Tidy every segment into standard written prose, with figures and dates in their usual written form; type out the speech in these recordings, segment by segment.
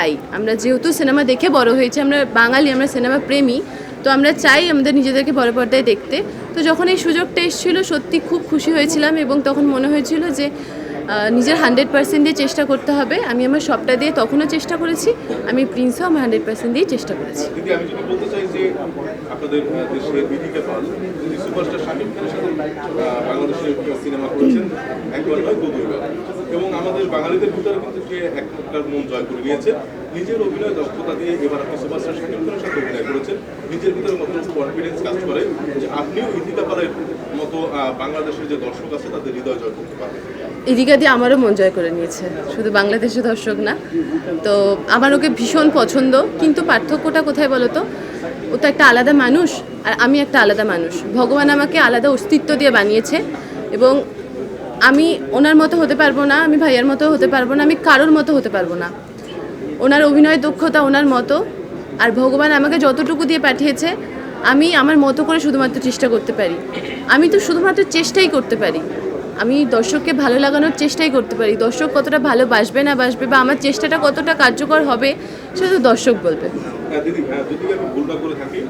চাই, আমরা যেহেতু সিনেমা দেখে বড় হয়েছি, আমরা বাঙালি, আমরা সিনেমা প্রেমী, তো আমরা চাই আমাদের নিজেদেরকে বড় পর্দায় দেখতে। তো যখন এই সুযোগটা এসেছিলো সত্যি খুব খুশি হয়েছিলাম এবং তখন মনে হয়েছিল যে নিজের 100% দিয়ে চেষ্টা করতে হবে। আমি আমার সবটা দিয়ে তখনও চেষ্টা করেছি, আমি প্রিন্সও আমার 100% দিয়ে চেষ্টা করেছি। দিদি, আমি যদি বলতে চাই যে আপনাদের দেশের বিধিকে পাল যিনি সুপারস্টার শাকিব খানের সাথে বাংলাদেশের সিনেমা করেছেন একবার নয় দু দুইবার, এবং আমাদের বাঙালিদের ভিতরে কিন্তু সে একটা মন জয় করে নিয়েছে নিজের অভিনয় দক্ষতা দিয়ে। এবার আপনি সুপারস্টার শাকিব খানের সাথে অভিনয় করেছেন, নিজের ভিতরে কত কনফিডেন্স কাজ করে যে আপনিও ইথিকা পালের মতো বাংলাদেশের যে দর্শক আছে তাদের হৃদয় জয় করতে পারবেন। ইদিকা দিয়ে আমারও মন জয় করে নিয়েছে, শুধু বাংলাদেশের দর্শক না। তো আমার ওকে ভীষণ পছন্দ, কিন্তু পার্থক্যটা কোথায় বলো তো? ও তো একটা আলাদা মানুষ আর আমি একটা আলাদা মানুষ। ভগবান আমাকে আলাদা অস্তিত্ব দিয়ে বানিয়েছে এবং আমি ওনার মতো হতে পারবো না, আমি ভাইয়ার মতো হতে পারবো না, আমি কারোর মতো হতে পারবো না। ওনার অভিনয় দক্ষতা ওনার মতো, আর ভগবান আমাকে যতটুকু দিয়ে পাঠিয়েছে আমি আমার মতো করে শুধুমাত্র চেষ্টা করতে পারি। আমি তো শুধুমাত্র চেষ্টাই করতে পারি, আমি দর্শককে ভালো লাগানোর চেষ্টাই করতে পারি। দর্শক কতটা ভালোবাসবে না বাসবে বা আমার চেষ্টাটা কতটা কার্যকর হবে সেটা তো দর্শক বলবে। দিদি, যদি আমি ভুল না করে থাকি,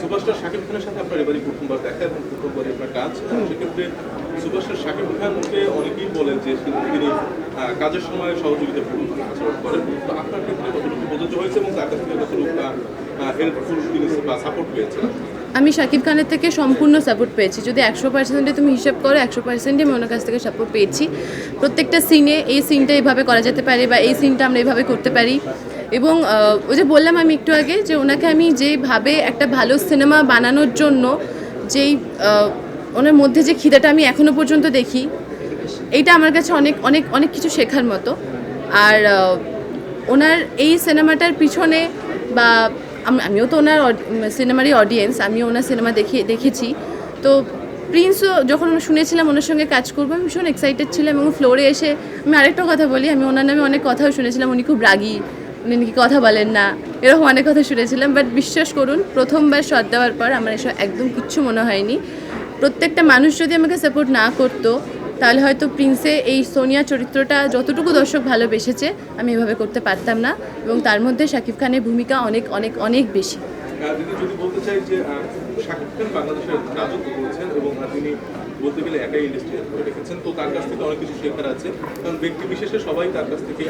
সুপারস্টার শাকিব খানের সাথে আপনার এবারই প্রথমবার দেখা এবং প্রথমবারই আপনার কাজ। সেক্ষেত্রে সুপারস্টার শাকিব খানকে অনেকেই বলেন যে তিনি কাজের সময় সহযোগিতা আচরণ করেন, তো আপনার ক্ষেত্রে কতটুকু প্রযোজ্য হয়েছে এবং তার কাছ থেকে কতটুকু হেল্পফুল তিনি বা সাপোর্ট পেয়েছেন? আমি শাকিব খানের থেকে সম্পূর্ণ সাপোর্ট পেয়েছি। যদি 100%-এ তুমি হিসাব করো, 100%-ই আমি ওনার কাছ থেকে সাপোর্ট পেয়েছি। প্রত্যেকটা সিনে এই সিনটা এইভাবে করা যেতে পারে বা এই সিনটা আমরা এইভাবে করতে পারি। এবং ওই যে বললাম আমি একটু আগে যে ওনাকে আমি যেভাবে একটা ভালো সিনেমা বানানোর জন্য যেই ওনার মধ্যে যে খিদাটা আমি এখনও পর্যন্ত দেখি, এইটা আমার কাছে অনেক অনেক অনেক কিছু শেখার মতো। আর ওনার এই সিনেমাটার পিছনে বা আমিও তো ওনার সিনেমারই অডিয়েন্স, আমিও ওনার সিনেমা দেখেছি। তো প্রিন্সও যখন শুনেছিলাম ওনার সঙ্গে কাজ করবো, আমি ভীষণ এক্সাইটেড ছিলাম। এবং ফ্লোরে এসে আমি আরেকটা কথা বলি, আমি ওনার নামে অনেক কথাও শুনেছিলাম, উনি খুব রাগী, উনি নাকি কথা বলেন না, এরকম অনেক কথা শুনেছিলাম। বাট বিশ্বাস করুন, প্রথমবার শট দেওয়ার পর আমার এসব একদম কিচ্ছু মনে হয়নি। প্রত্যেকটা মানুষ যদি আমাকে সাপোর্ট না করতো তাহলে হয়তো প্রিন্সে এই সোনিয়া চরিত্রটা যতটুকু দর্শক ভালোবেসেছে আমি এভাবে করতে পারতাম না। এবং তার মধ্যে শাকিব খানের ভূমিকা অনেক অনেক অনেক বেশি। দিদি, যদি বলতে চাই যে শাকিব খান বাংলাদেশের রাজত্ব করেছেন এবং তিনি বলতে গেলে একাই ইন্ডাস্ট্রি করে রেখেছেন, তো তার কাছ থেকে অনেক কিছু শেখার আছে। কারণ ব্যক্তি বিশেষে সবাই তার কাছ থেকে,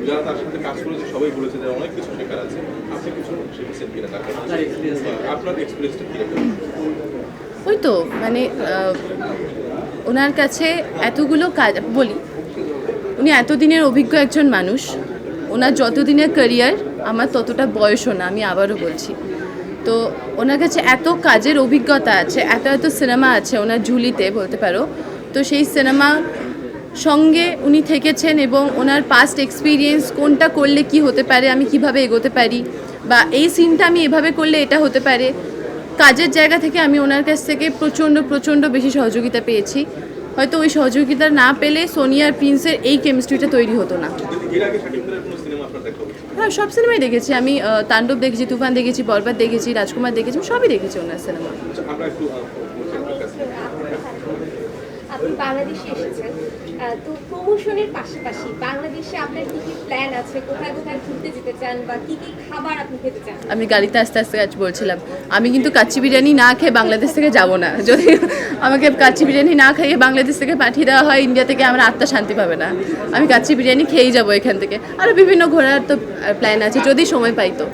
যারা তার সাথে কাজ করেছে সবাই বলেছে যে অনেক কিছু শেখার আছে। আপনি কিছু শিখেছেন কিনা তার কাছ থেকে? আপনার এক্সপিরিয়েন্সটা কীরকম? ওই তো মানে ওনার কাছে এতগুলো কাজ বলি, উনি এতদিনের অভিজ্ঞ একজন মানুষ। ওনার যতদিনের ক্যারিয়ার আমার ততটা বয়সও না, আমি আবারও বলছি। তো ওনার কাছে এত কাজের অভিজ্ঞতা আছে, এত এত সিনেমা আছে ওনার ঝুলিতে বলতে পারো। তো সেই সিনেমা সঙ্গে উনি থেকেছেন এবং ওনার পাস্ট এক্সপিরিয়েন্স, কোনটা করলে কি হতে পারে, আমি কিভাবে এগোতে পারি, বা এই সিনটা আমি এভাবে করলে এটা হতে পারে, কাজের জায়গা থেকে আমি ওনার কাছ থেকে প্রচণ্ড প্রচণ্ড বেশি সহযোগিতা পেয়েছি। হয়তো ওই সহযোগিতা না পেলে সোনিয়া আর প্রিন্সের এই কেমিস্ট্রিটা তৈরি হতো না। হ্যাঁ, সব সিনেমাই দেখেছি আমি। তাণ্ডব দেখেছি, তুফান দেখেছি, বরবাদ দেখেছি, রাজকুমার দেখেছি, সবই দেখেছি ওনার সিনেমা। আপনি বাংলাদেশে এসেছেন, তো প্রমোশনের পাশাপাশি বাংলাদেশে আপনার কি কি প্ল্যান আছে? কোথায় কোথায় ঘুরতে যেতে চান বা কি কি খাবার আপনি খেতে চান? আমি গাড়িতে আস্তে আস্তে আজ বলছিলাম, আমি কিন্তু কাচ্চি বিরিয়ানি না খেয়ে বাংলাদেশ থেকে যাব না। যদি আমাকে কাচ্চি বিরিয়ানি না খাইয়ে বাংলাদেশ থেকে পাঠিয়ে দেওয়া হয় ইন্ডিয়া থেকে, আমার আত্মা শান্তি পাবে না। আমি কাচ্চি বিরিয়ানি খেয়েই যাবো এখান থেকে। আরও বিভিন্ন ঘোরার তো প্ল্যান আছে, যদি সময় পাই তো।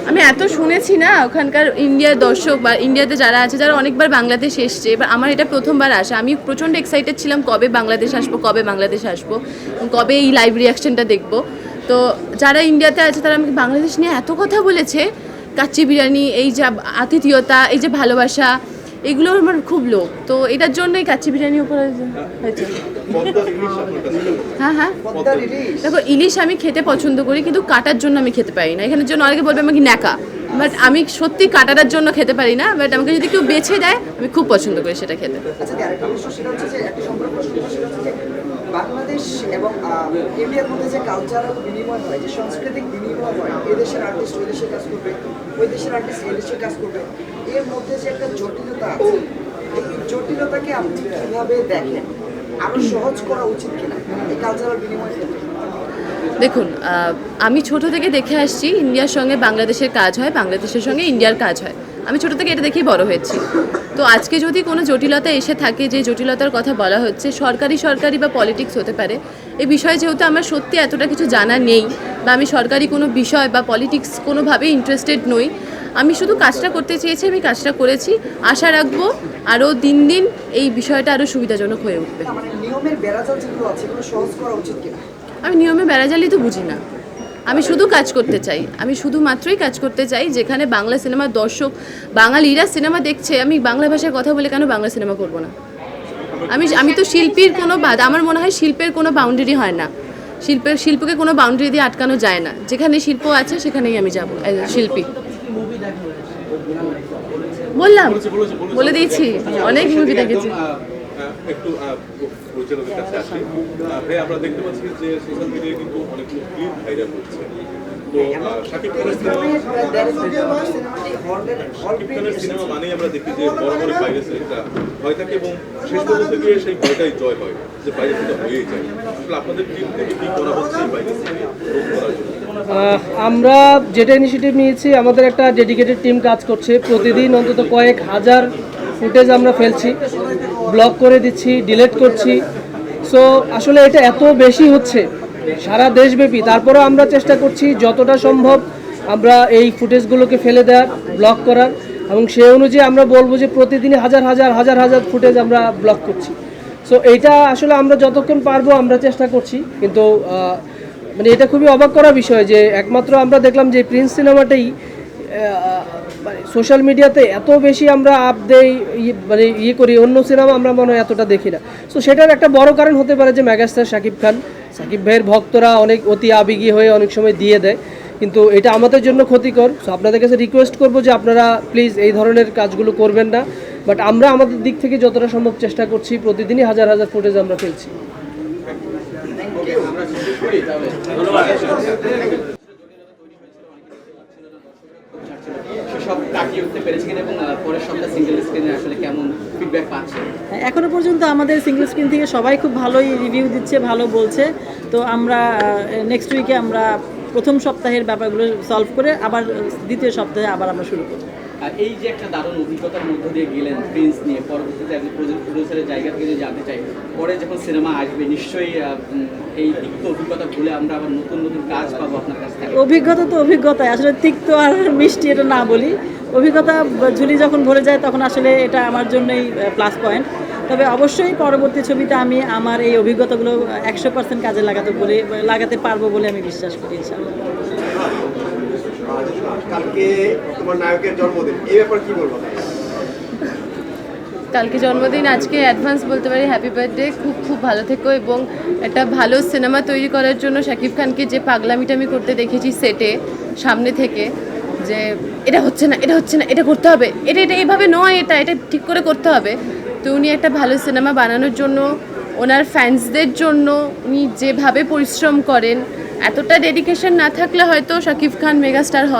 আমি এত শুনেছি না ওখানকার ইন্ডিয়ার দর্শক বা ইন্ডিয়াতে যারা আছে, যারা অনেকবার বাংলাদেশ এসছে, এবার আমার এটা প্রথমবার আসা। আমি প্রচণ্ড এক্সাইটেড ছিলাম কবে বাংলাদেশ আসবো, কবে বাংলাদেশ আসবো, কবে এই লাইভ রিয়াকশনটা দেখবো। তো যারা ইন্ডিয়াতে আছে তারা আমাকে বাংলাদেশ নিয়ে এত কথা বলেছে, কাচ্চি বিরিয়ানি, এই যে আতিথেয়তা, এই যে ভালোবাসা, এগুলো আমার খুব লোভ। তো এটার জন্যই কাচ্চি বিরিয়ানির উপরে হয়েছে। হ্যাঁ হ্যাঁ, দেখো ইলিশ আমি খেতে পছন্দ করি, কিন্তু কাটার জন্য আমি খেতে পারি না। এখানের জন্য অনেকে বলবে আমাকে ন্যাকা, বাট আমি সত্যি কাটাটার জন্য খেতে পারি না। বাট আমাকে যদি কেউ বেছে দেয় আমি খুব পছন্দ করি সেটা খেতে। বাংলাদেশ এবং ইন্ডিয়ার মধ্যে যে কালচারাল বিনিময় হয়, যে সাংস্কৃতিক বিনিময় হয়, এই দেশের আর্টিস্ট ওই দেশে কাজ করবে, ওই দেশের আর্টিস্ট এই দেশে কাজ করবে, এর মধ্যে যে একটা জটিলতা আছে, এই জটিলতাকে আপনি কীভাবে দেখেন? আরও সহজ করা উচিত কিনা এই কালচারাল বিনিময় ক্ষেত্রে? দেখুন, আমি ছোট থেকে দেখে আসছি ইন্ডিয়ার সঙ্গে বাংলাদেশের কাজ হয়, বাংলাদেশের সঙ্গে ইন্ডিয়ার কাজ হয়। আমি ছোট থেকে এটা দেখেই বড় হয়েছি। তো আজকে যদি কোনো জটিলতা এসে থাকে, যে জটিলতার কথা বলা হচ্ছে, সরকারি বা পলিটিক্স হতে পারে, এই বিষয়ে যেহেতু আমার সত্যি এতটা কিছু জানা নেই, বা আমি সরকারি কোনো বিষয় বা পলিটিক্স কোনোভাবেই ইন্টারেস্টেড নই, আমি শুধু কাজটা করতে চেয়েছি, আমি কাজটা করেছি। আশা রাখবো আরও দিন দিন এই বিষয়টা আরও সুবিধাজনক হয়ে উঠবে। মানে নিয়মের বেড়াজাল যেগুলো আছে এগুলো সহজ করা উচিত কিনা? আমি নিয়মে বেড়াজালি তো বুঝি না, আমি শুধু কাজ করতে চাই, আমি শুধুমাত্রই কাজ করতে চাই যেখানে বাংলা সিনেমার দর্শক, বাঙালিরা সিনেমা দেখছে, আমি বাংলা ভাষায় কথা বলে কেন বাংলা সিনেমা করব না? আমি তো শিল্পীর কোনো আমার মনে হয় শিল্পের কোনো বাউন্ডারি হয় না, শিল্পকে কোনো বাউন্ডারি দিয়ে আটকানো যায় না। যেখানে শিল্প আছে সেখানেই আমি যাব শিল্পী। বললাম, বলে দিয়েছি, অনেক মুভি দেখেছি। একটু পরিচালকের কাছে আসি। ভাই, আমরা দেখতে পাচ্ছি যে সোশ্যাল মিডিয়ায় কিন্তু অনেকগুলো ক্লিপ ভাইরাল হচ্ছে। তো শাকিব খানের সিনেমা মানেই আমরা দেখি যে বড় বড় ভাইরাসের একটা ভয় থাকে এবং শেষ পর্যন্ত গিয়ে সেই ভয়টাই জয় হয়, যে ভাইরাসটা হয়েই যায়। আসলে আপনাদের টিম থেকে কি করা হচ্ছে এই ভাইরাসকে রোধ করার জন্য? আমরা যেটা ইনিশিয়েটিভ নিয়েছি, আমাদের একটা ডেডিকেটেড টিম কাজ করছে। প্রতিদিন অন্তত কয়েক হাজার ফুটেজ আমরা ফেলছি, ব্লক করে দিচ্ছি, ডিলিট করছি। সো আসলে এটা এত বেশি হচ্ছে সারা দেশব্যাপী, তারপরেও আমরা চেষ্টা করছি যতটা সম্ভব আমরা এই ফুটেজগুলোকে ফেলে দেওয়ার, ব্লক করার, এবং সেই অনুযায়ী আমরা বলবো যে প্রতিদিনই হাজার ফুটেজ আমরা ব্লক করছি। সো এইটা আসলে আমরা যতক্ষণ পারবো আমরা চেষ্টা করছি, কিন্তু মানে এটা খুবই অবাক করা বিষয় যে একমাত্র আমরা দেখলাম যে প্রিন্স সিনেমাটাই মানে সোশ্যাল মিডিয়াতে এত বেশি আমরা আপ দেই, মানে করি, অন্য সিনেমা আমরা মনে হয় এতটা দেখি না। সো সেটার একটা বড় কারণ হতে পারে যে মেগাস্টার শাকিব খান, শাকিব ভাইয়ের ভক্তরা অনেক অতি আবেগী হয়ে অনেক সময় দিয়ে দেয়, কিন্তু এটা আমাদের জন্য ক্ষতিকর। সো আপনাদের কাছে রিকোয়েস্ট করবো যে আপনারা প্লিজ এই ধরনের কাজগুলো করবেন না। বাট আমরা আমাদের দিক থেকে যতটা সম্ভব চেষ্টা করছি, প্রতিদিনই হাজার ফুটেজ আমরা ফেলছি। সব কাটিয়ে উঠতে পেরেছে কিনা এবং পরের সপ্তাহ সিঙ্গেল স্ক্রিনে আসলে কেমন ফিডব্যাক পাচ্ছে? এখনো পর্যন্ত আমাদের সিঙ্গেল স্ক্রিন থেকে সবাই খুব ভালোই রিভিউ দিচ্ছে, ভালো বলছে। তো আমরা নেক্সট উইকে আমরা প্রথম সপ্তাহের ব্যাপারগুলো সলভ করে আবার দ্বিতীয় সপ্তাহে আবার আমরা শুরু করব। আর এই যে একটা দারুণ অভিজ্ঞতার মধ্য দিয়ে গেলেন প্রিন্স নিয়ে, পরবর্তীতে একজন প্রডিউসারের জায়গা থেকে যদি জানতে চাই, পরে যখন সিনেমা আসবে নিশ্চয়ই এই তিক্ত অভিজ্ঞতা ভুলে আমরা আবার নতুন কাজ পাবো আপনার কাছ থেকে। অভিজ্ঞতা তো অভিজ্ঞতাই, আসলে তিক্ত আর মিষ্টি এটা না বলি, অভিজ্ঞতা ঝুলি যখন ভরে যায় তখন আসলে এটা আমার জন্যই প্লাস পয়েন্ট। তবে অবশ্যই পরবর্তী ছবিতে আমি আমার এই অভিজ্ঞতাগুলো 100% কাজে লাগাতে পারবো বলে আমি বিশ্বাস করি ইনশাআল্লাহ। কালকে তোমার নায়কের জন্মদিন, এই ব্যাপারে কি বলবো? কালকে জন্মদিন, আজকে অ্যাডভান্স বলতে পারি হ্যাপি বার্থডে। খুব ভালো থেকো, এবং একটা ভালো সিনেমা তৈরি করার জন্য শাকিব খানকে যে পাগলামিটা আমি করতে দেখেছি সেটে সামনে থেকে, যে এটা হচ্ছে না, এটা করতে হবে, এটা এইভাবে নয়, এটা ঠিক করে করতে হবে। তো উনি একটা ভালো সিনেমা বানানোর জন্য, ওনার ফ্যান্সদের জন্য উনি যেভাবে পরিশ্রম করেন, এতটা ডেডিকেশন না থাকলে হয়তো শাকিব খান মেগাস্টার হওয়া